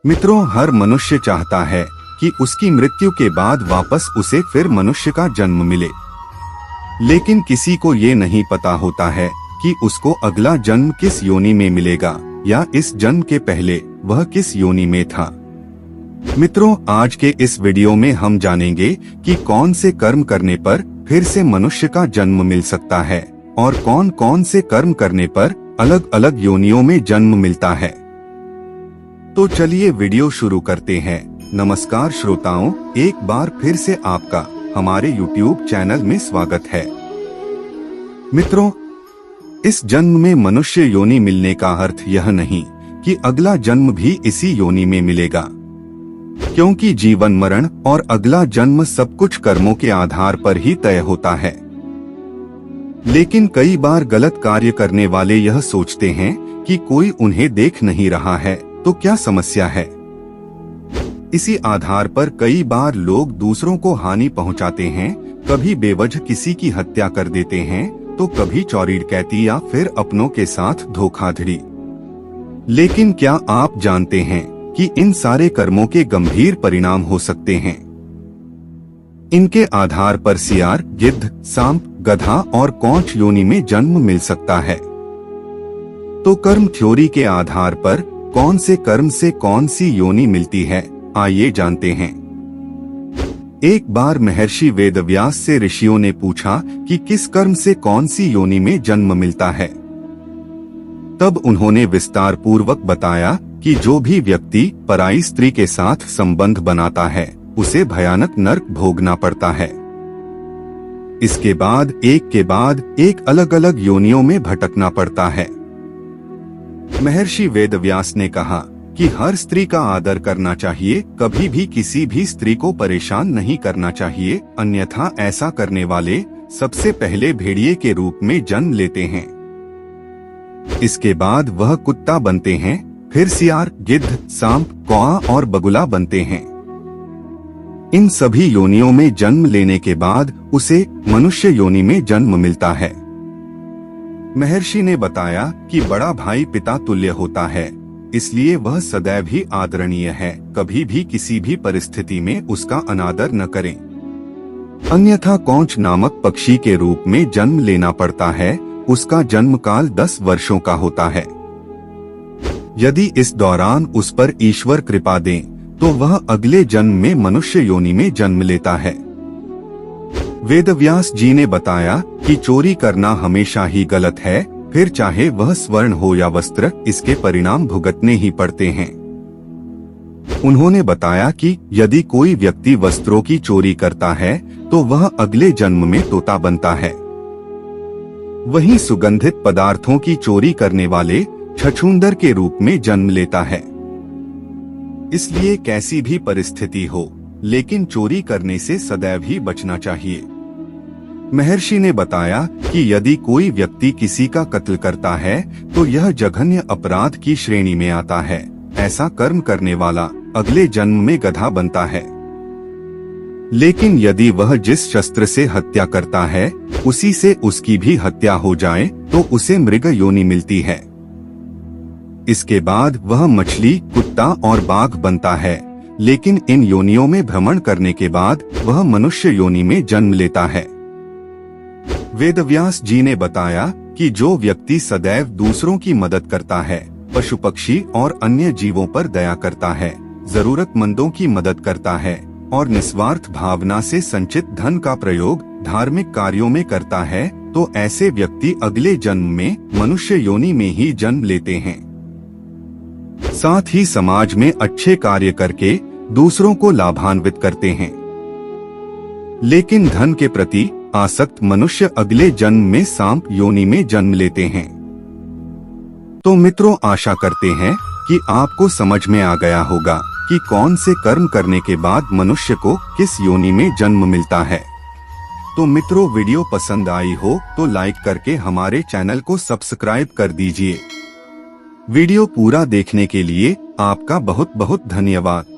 मित्रों, हर मनुष्य चाहता है कि उसकी मृत्यु के बाद वापस उसे फिर मनुष्य का जन्म मिले, लेकिन किसी को ये नहीं पता होता है कि उसको अगला जन्म किस योनि में मिलेगा या इस जन्म के पहले वह किस योनि में था। मित्रों, आज के इस वीडियो में हम जानेंगे कि कौन से कर्म करने पर फिर से मनुष्य का जन्म मिल सकता है और कौन कौन से कर्म करने पर अलग अलग योनियों में जन्म मिलता है। तो चलिए वीडियो शुरू करते हैं। नमस्कार श्रोताओं, एक बार फिर से आपका हमारे YouTube चैनल में स्वागत है। मित्रों, इस जन्म में मनुष्य योनि मिलने का अर्थ यह नहीं कि अगला जन्म भी इसी योनि में मिलेगा, क्योंकि जीवन मरण और अगला जन्म सब कुछ कर्मों के आधार पर ही तय होता है। लेकिन कई बार गलत कार्य करने वाले यह सोचते हैं कि कोई उन्हें देख नहीं रहा है तो क्या समस्या है। इसी आधार पर कई बार लोग दूसरों को हानि पहुंचाते हैं, कभी बेवजह किसी की हत्या कर देते हैं तो कभी चोरी डकैती या फिर अपनों के साथ धोखाधड़ी। लेकिन क्या आप जानते हैं कि इन सारे कर्मों के गंभीर परिणाम हो सकते हैं। इनके आधार पर सियार, गिद्ध, सांप, गधा और कौंच योनि में जन्म मिल सकता है। तो कर्म थ्योरी के आधार पर कौन से कर्म से कौन सी योनि मिलती है, आइए जानते हैं। एक बार महर्षि वेदव्यास से ऋषियों ने पूछा कि किस कर्म से कौन सी योनि में जन्म मिलता है। तब उन्होंने विस्तार पूर्वक बताया कि जो भी व्यक्ति पराई स्त्री के साथ संबंध बनाता है उसे भयानक नरक भोगना पड़ता है। इसके बाद एक के बाद एक अलग अलग योनियों में भटकना पड़ता है। महर्षि वेदव्यास ने कहा कि हर स्त्री का आदर करना चाहिए, कभी भी किसी भी स्त्री को परेशान नहीं करना चाहिए, अन्यथा ऐसा करने वाले सबसे पहले भेड़िए के रूप में जन्म लेते हैं। इसके बाद वह कुत्ता बनते हैं, फिर सियार, गिद्ध, सांप, कौआ और बगुला बनते हैं। इन सभी योनियों में जन्म लेने के बाद उसे मनुष्य योनि में जन्म मिलता है। महर्षि ने बताया कि बड़ा भाई पिता तुल्य होता है, इसलिए वह सदैव ही आदरणीय है, कभी भी किसी भी परिस्थिति में उसका अनादर न करें। अन्यथा कौंच नामक पक्षी के रूप में जन्म लेना पड़ता है। उसका जन्म काल 10 वर्षों का होता है। यदि इस दौरान उस पर ईश्वर कृपा दें तो वह अगले जन्म में मनुष्य योनि में जन्म लेता है। वेदव्यास जी ने बताया कि चोरी करना हमेशा ही गलत है, फिर चाहे वह स्वर्ण हो या वस्त्र, इसके परिणाम भुगतने ही पड़ते हैं। उन्होंने बताया कि यदि कोई व्यक्ति वस्त्रों की चोरी करता है तो वह अगले जन्म में तोता बनता है। वहीं सुगंधित पदार्थों की चोरी करने वाले छछूंदर के रूप में जन्म लेता है। इसलिए कैसी भी परिस्थिति हो, लेकिन चोरी करने से सदैव ही बचना चाहिए। महर्षि ने बताया कि यदि कोई व्यक्ति किसी का कत्ल करता है तो यह जघन्य अपराध की श्रेणी में आता है। ऐसा कर्म करने वाला अगले जन्म में गधा बनता है। लेकिन यदि वह जिस शस्त्र से हत्या करता है उसी से उसकी भी हत्या हो जाए तो उसे मृग योनि मिलती है। इसके बाद वह मछली, कुत्ता और बाघ बनता है। लेकिन इन योनियों में भ्रमण करने के बाद वह मनुष्य योनि में जन्म लेता है। वेदव्यास जी ने बताया कि जो व्यक्ति सदैव दूसरों की मदद करता है, पशु पक्षी और अन्य जीवों पर दया करता है, जरूरतमंदों की मदद करता है और निस्वार्थ भावना से संचित धन का प्रयोग धार्मिक कार्यों में करता है, तो ऐसे व्यक्ति अगले जन्म में मनुष्य योनि में ही जन्म लेते हैं। साथ ही समाज में अच्छे कार्य करके दूसरों को लाभान्वित करते हैं। लेकिन धन के प्रति आसक्त मनुष्य अगले जन्म में सांप योनि में जन्म लेते हैं। तो मित्रों, आशा करते हैं कि आपको समझ में आ गया होगा कि कौन से कर्म करने के बाद मनुष्य को किस योनि में जन्म मिलता है। तो मित्रों, वीडियो पसंद आई हो तो लाइक करके हमारे चैनल को सब्सक्राइब कर दीजिए। वीडियो पूरा देखने के लिए आपका बहुत बहुत धन्यवाद।